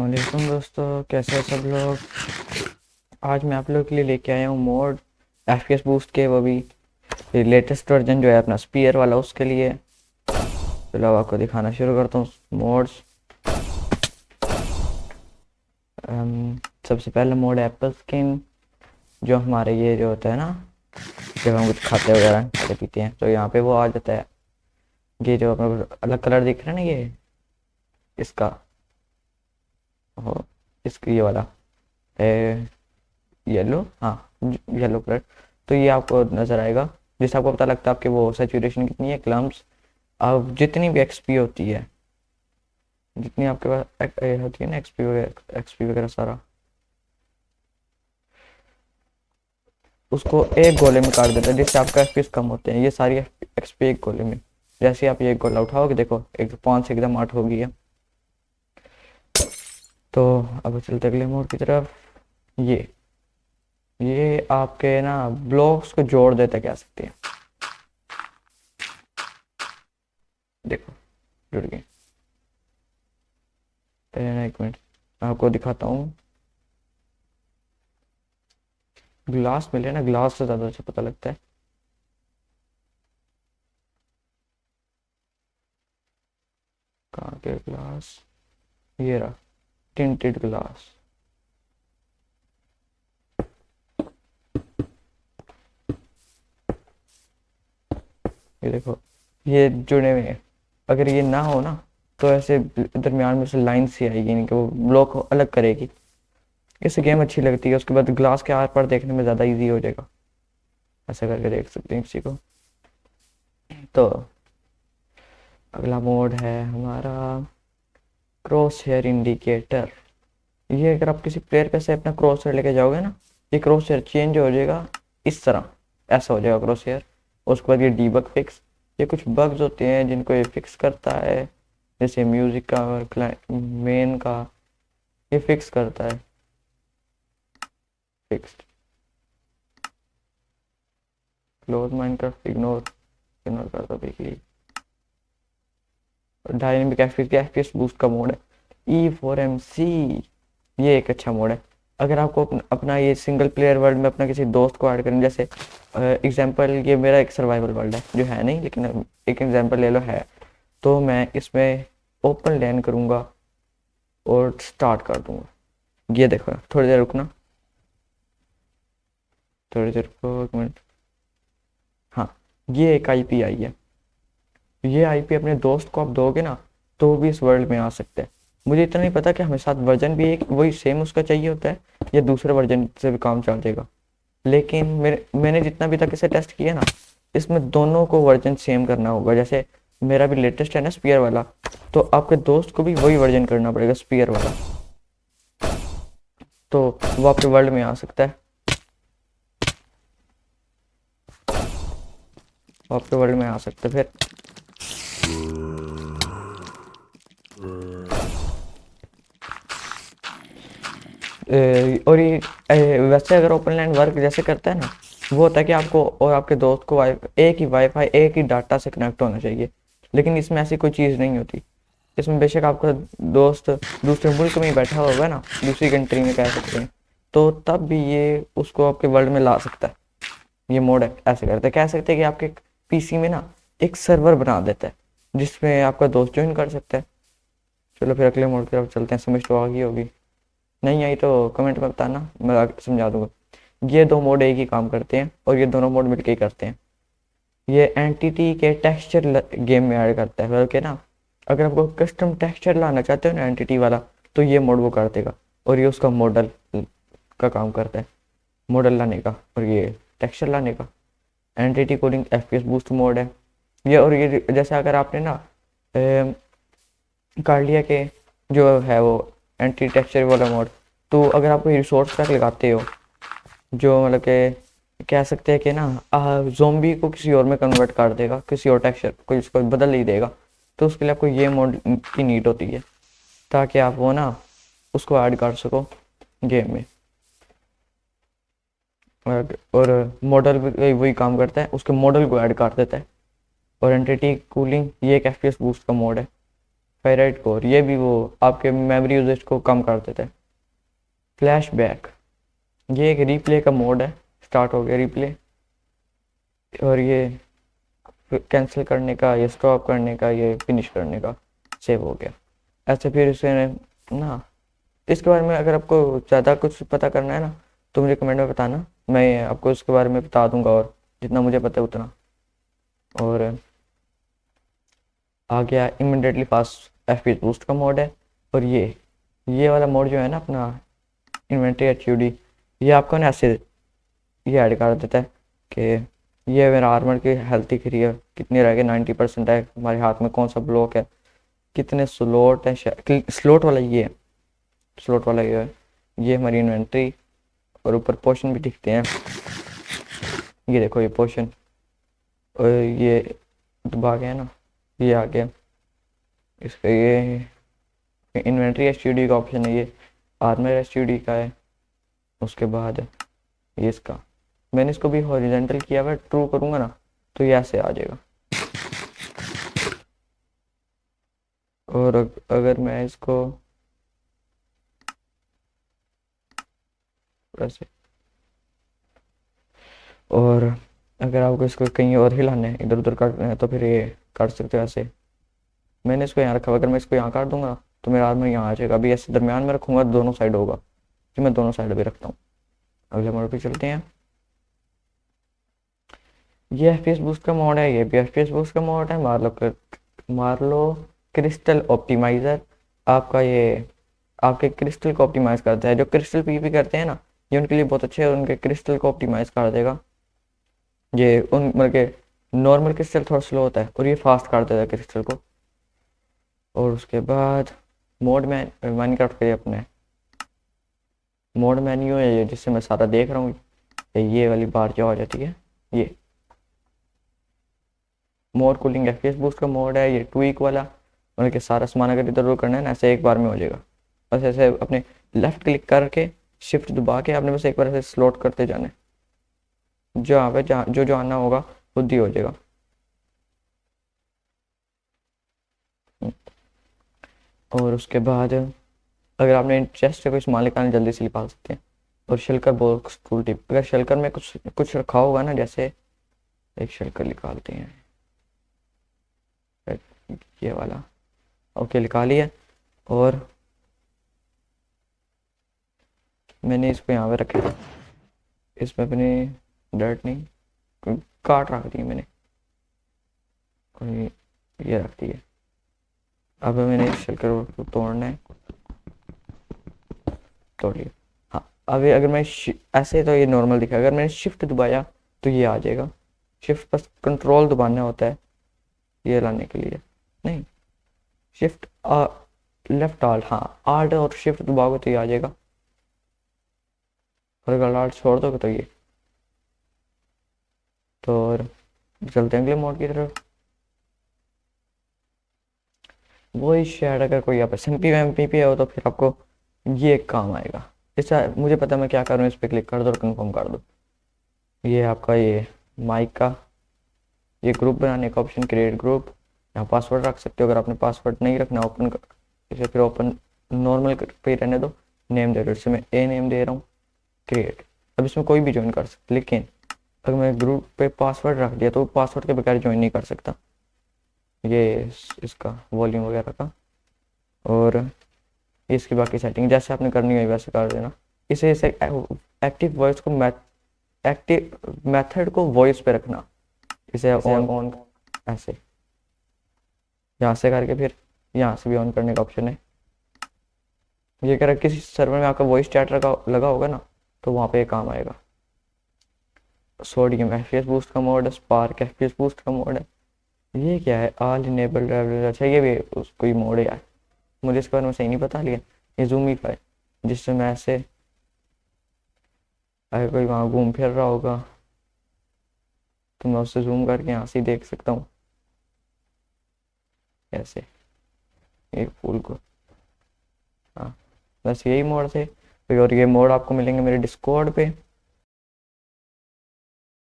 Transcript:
वालेकुम दोस्तों, कैसे हैं सब लोग। आज मैं आप लोगों के लिए लेके आया हूँ मोड एफपीएस बूस्ट के, वो भी लेटेस्ट वर्जन जो है अपना स्पीयर वाला, उसके लिए। चलो अब आपको दिखाना शुरू करता हूँ मोड्स। सबसे पहला मोड है एप्पल स्किन, जो हमारे ये जो होता है ना, जब हम कुछ खाते वगैरह खाते पीते हैं तो यहाँ पे वो आ जाता है। ये जो अपना अलग कलर दिख रहा है ना, ये इसका इसका ये वाला येलो, हाँ येलो कलर। तो ये आपको नज़र आएगा, जिससे आपको पता लगता है आपके वो सेचुरेशन कितनी है, क्लम्स। अब जितनी भी एक्सपी होती है, जितनी आपके पास होती है ना एक्सपी वगैरह सारा, उसको एक गोले में काट देता है, जिससे आपका एफपीएस कम होते हैं। ये सारी एक्सपी एक गोले में। जैसे आप ये एक गोला उठाओगे, देखो एक 5 से एकदम 8 हो गई है। तो अब चलते अगले मोड की तरफ। ये ये आपके ना ब्लॉक्स को जोड़ देता है, कह सकते हैं। देखो जुड़ गए। एक मिनट आपको दिखाता हूँ। ग्लास मिले ना, ग्लास से ज़्यादा अच्छा पता लगता है। कहाँ के ग्लास, ये रहा टिंटेड ग्लास। ये देखो, ये जुड़े हुए हैं। अगर ये ना हो ना, तो ऐसे दरमियान में से लाइन सी आएगी, नहीं कि वो ब्लॉक अलग करेगी। इससे गेम अच्छी लगती है। उसके बाद ग्लास के आर पार देखने में ज़्यादा इजी हो जाएगा। ऐसा करके देख सकते हैं किसी को। तो अगला मोड है हमारा क्रॉस हेयर इंडिकेटर। ये अगर आप किसी प्लेयर पे से अपना क्रॉस हेयर लेके जाओगे ना, ये क्रॉस हेयर चेंज हो जाएगा इस तरह। ऐसा हो जाएगा क्रॉस हेयर। उसके बाद ये डीबग फिक्स, ये कुछ बग्स होते हैं जिनको ये फिक्स करता है, जैसे म्यूजिक का और मेन का, ये फिक्स करता है। Fixed close Minecraft ignore, ignore कर दो बिल्कुल। डायनेमिक एफपीएस बूस्ट का मोड है E4MC। ये एक अच्छा मोड है। अगर आपको अपना ये सिंगल प्लेयर वर्ल्ड में अपना किसी दोस्त को ऐड करें, जैसे एग्जांपल ये मेरा एक सर्वाइवल वर्ल्ड है जो है नहीं, लेकिन एक एग्जांपल ले लो है, तो मैं इसमें ओपन लैन करूँगा और स्टार्ट कर दूंगा। ये देखो, थोड़ी देर रुकना, थोड़ी देर रुको, एक मिनट। हाँ, ये एक आईपी आई है। ये आईपी अपने दोस्त को आप दोगे ना, तो वो भी इस वर्ल्ड में आ सकते हैं। मुझे इतना नहीं पता कि हमें साथ वर्जन भी एक वही सेम उसका चाहिए होता है, या दूसरे वर्जन से भी काम चल जाएगा। लेकिन मैंने जितना भी तक इसे टेस्ट किया ना, इसमें दोनों को वर्जन सेम करना होगा। जैसे मेरा भी लेटेस्ट है ना स्पीयर वाला, तो आपके दोस्त को भी वही वर्जन करना पड़ेगा स्पीयर वाला, तो वो आपके वर्ल्ड में आ सकता है। वो आपके वर्ल्ड में आ सकता है फिर। और ये वैसे अगर ओपन लैंड वर्क जैसे करता है ना, वो होता है कि आपको और आपके दोस्त को एक ही वाईफाई, एक ही डाटा से कनेक्ट होना चाहिए। लेकिन इसमें ऐसी कोई चीज़ नहीं होती। इसमें बेशक आपका दोस्त दूसरे मुल्क में ही बैठा होगा ना, दूसरी कंट्री में कह सकते हैं, तो तब भी ये उसको आपके वर्ल्ड में ला सकता है। ये मोड है, ऐसे करते हैं, कह सकते हैं कि आपके पीसी में ना एक सर्वर बना देता है, जिसमें आपका दोस्त ज्वाइन कर सकता है। चलो फिर अगले मोड की तरफ चलते हैं। समझ तो आ गई होगी, नहीं आई तो कमेंट में बताना, मैं आगे समझा दूंगा। ये दो मोड एक ही काम करते हैं, और ये दोनों मोड मिलके ही करते हैं। ये एंटिटी के टेक्सचर गेम में ऐड करता है, बल्कि ना अगर आपको कस्टम टेक्सचर लाना चाहते हो ना एंटिटी वाला, तो ये मोड वो कर देगा। और ये उसका मॉडल का काम करता है, मॉडल लाने का और ये टेक्सचर लाने का। Entity coding FPS boost mode है ये। और ये जैसे अगर आपने ना कार्डिया के जो है वो एंटी टेक्सचर वाला मोड, तो अगर आप कोई रिसोर्स पैक लगाते हो, जो मतलब कि कह सकते हैं कि ना जोम्बी को किसी और में कन्वर्ट कर देगा, किसी और टेक्सचर को इसको बदल ही देगा, तो उसके लिए आपको ये मोड की नीड होती है, ताकि आप वो ना उसको ऐड कर सको गेम में। और मॉडल भी वही काम करता है, उसके मॉडल को ऐड कर देता है। और एंटिटी कूलिंग, ये एक एफपीएस बूस्ट का मोड है। फेराइट कोर, ये भी वो आपके मेमोरी यूजेज को कम कर देता है। फ्लैशबैक, ये एक रिप्ले का मोड है, स्टार्ट हो गया रिप्ले, और ये कैंसिल करने का, ये स्टॉप करने का, ये फिनिश करने का, सेव हो गया। ऐसे फिर इसे ना, इसके बारे में अगर आपको ज़्यादा कुछ पता करना है ना तो मुझे कमेंट में बताना, मैं आपको इसके बारे में बता दूंगा, और जितना मुझे पता है उतना। और आ गया इमीडिएटली फास्ट एफ बूस्ट का मोड है। और ये वाला मोड जो है ना अपना इन्वेंट्री HUD, ये आपको ना ऐसे ये ऐड कर देता है कि ये मेरा आर्मर की हेल्थ दिख रही है कितनी रह गई, 90% है, हमारे हाथ में कौन सा ब्लॉक है, कितने स्लोट है, स्लोट वाला ये है, स्लोट वाला ये है, ये हमारी इन्वेंट्री। और ऊपर पोशन भी दिखते हैं, ये देखो ये पोशन, और ये दबा गया ना, ये आ गया इसका, ये इन्वेंट्री HUD का ऑप्शन है, ये आर्मर HUD का है। उसके बाद ये इसका, मैंने इसको भी हॉरिजॉन्टल किया हुआ, ट्रू करूँगा ना तो ये ऐसे आ जाएगा। और अगर मैं इसको ऐसे, और अगर आपको इसको कहीं और हिलाना है, इधर उधर काटना है, तो फिर ये काट सकते हो ऐसे। मैंने इसको यहाँ रखा हुआ, अगर मैं इसको यहाँ काट दूंगा तो मेरा आदमी यहाँ आ जाएगा। अभी ऐसे दरमियान में रखूँगा दोनों साइड होगा, कि मैं दोनों साइड भी रखता हूँ। अगले मोड पे चलते हैं। ये FPS बूस्ट का मोड है, ये भी FPS बूस्ट का मोड है। मार लो क्रिस्टल ऑप्टिमाइज़र, आपका ये आपके क्रिस्टल को ऑप्टिमाइज़ करता है। जो क्रिस्टल PvP करते हैं ना, ये उनके लिए बहुत अच्छे है, उनके क्रिस्टल को ऑप्टिमाइज़ कर देगा। ये उन मतलब के नॉर्मल क्रिस्टल थोड़ा स्लो होता है, और ये फास्ट कर देता है क्रिस्टल को। और उसके बाद मोड में माइनक्राफ्ट के अपने मोड मेन्यू है ये, जिससे मैं सारा देख रहा हूँ, ये वाली बार क्या हो जाती है, ये मोर कूलिंग FPS बूस्ट का मोड है, ये ट्वीक वाला। मतलब कि सारा सामान अगर इधर उधर करना है ना, ऐसे एक बार में हो जाएगा। बस ऐसे अपने लेफ्ट क्लिक करके शिफ्ट दबा के आपने बस एक बार ऐसे स्लॉट करते जाना है, जहाँ पे जहाँ जो जो आना होगा खुद ही हो जाएगा। और उसके बाद अगर आपने इंटरेस्ट है कोई सामान निकालना, जल्दी से निकाल सकते हैं। और शलकर बॉक्स टूल टिप, अगर शलकर में कुछ कुछ रखा होगा ना, जैसे एक शलकर निकालते हैं, ये वाला, ओके निकाल लिया। और मैंने इसको यहाँ पे रखा, इसमें अपने डर्ट नहीं, काट रख दी मैंने, और ये रख दी है। अब मैंने इस शलकर को तोड़ना है, तोड़ लिया। हाँ, अभी अगर मैं ऐसे तो ये नॉर्मल दिखा, अगर मैंने शिफ्ट दबाया तो ये आ जाएगा। शिफ्ट बस कंट्रोल दबाना होता है ये लाने के लिए, नहीं शिफ्ट लेफ्ट आल्ट, हाँ आल्ट और शिफ्ट दबाओगे तो ये आ जाएगा, और अगर आल्ट छोड़ दोगे तो ये। तो और चलते हैं अगले मोड की तरफ। वही शायद अगर कोई आप SMP पे हो तो फिर आपको ये काम आएगा। इससे मुझे पता मैं क्या करूँ, इस पर क्लिक कर दो और कंफर्म कर दो। ये आपका ये माइक का ये ग्रुप बनाने का ऑप्शन, क्रिएट ग्रुप, यहाँ पासवर्ड रख सकते हो। अगर आपने पासवर्ड नहीं रखना ओपन इसे फिर ओपन नॉर्मल पे रहने दो, नेम दे दो, इससे मैं ए नेम दे रहा हूँ, क्रिएट। अब इसमें कोई भी ज्वाइन कर सकता, लेकिन अगर मैं ग्रुप पे पासवर्ड रख दिया तो पासवर्ड के बगैर ज्वाइन नहीं कर सकता। ये इसका वॉल्यूम वगैरह का, और इसकी बाकी सेटिंग जैसे आपने करनी है वैसे कर देना। इसे एक्टिव वॉइस को एक्टिव मेथड को वॉइस पे रखना, इसे ऑन ऐसे यहाँ से करके फिर यहाँ से भी ऑन करने का ऑप्शन है। ये कह रहा किसी सर्वर में आपका वॉइस चैट लगा होगा ना, तो वहाँ पे काम आएगा। सोडियम FPS बूस्ट का मोड है, स्पार्क FPS बूस्ट का मोड है। ये क्या है, ऑल इनेबल्ड, अच्छा ये भी कोई मोड है यार, मुझे इसके बारे में सही नहीं पता। लिया ये जूमीफाई, जिससे मैं ऐसे अगर कोई वहाँ घूम फिर रहा होगा तो मैं उससे जूम करके यहाँ से देख सकता हूँ ऐसे एक फूल को। हाँ बस यही मोड थे। और ये मोड आपको मिलेंगे मेरे डिस्कॉर्ड पे।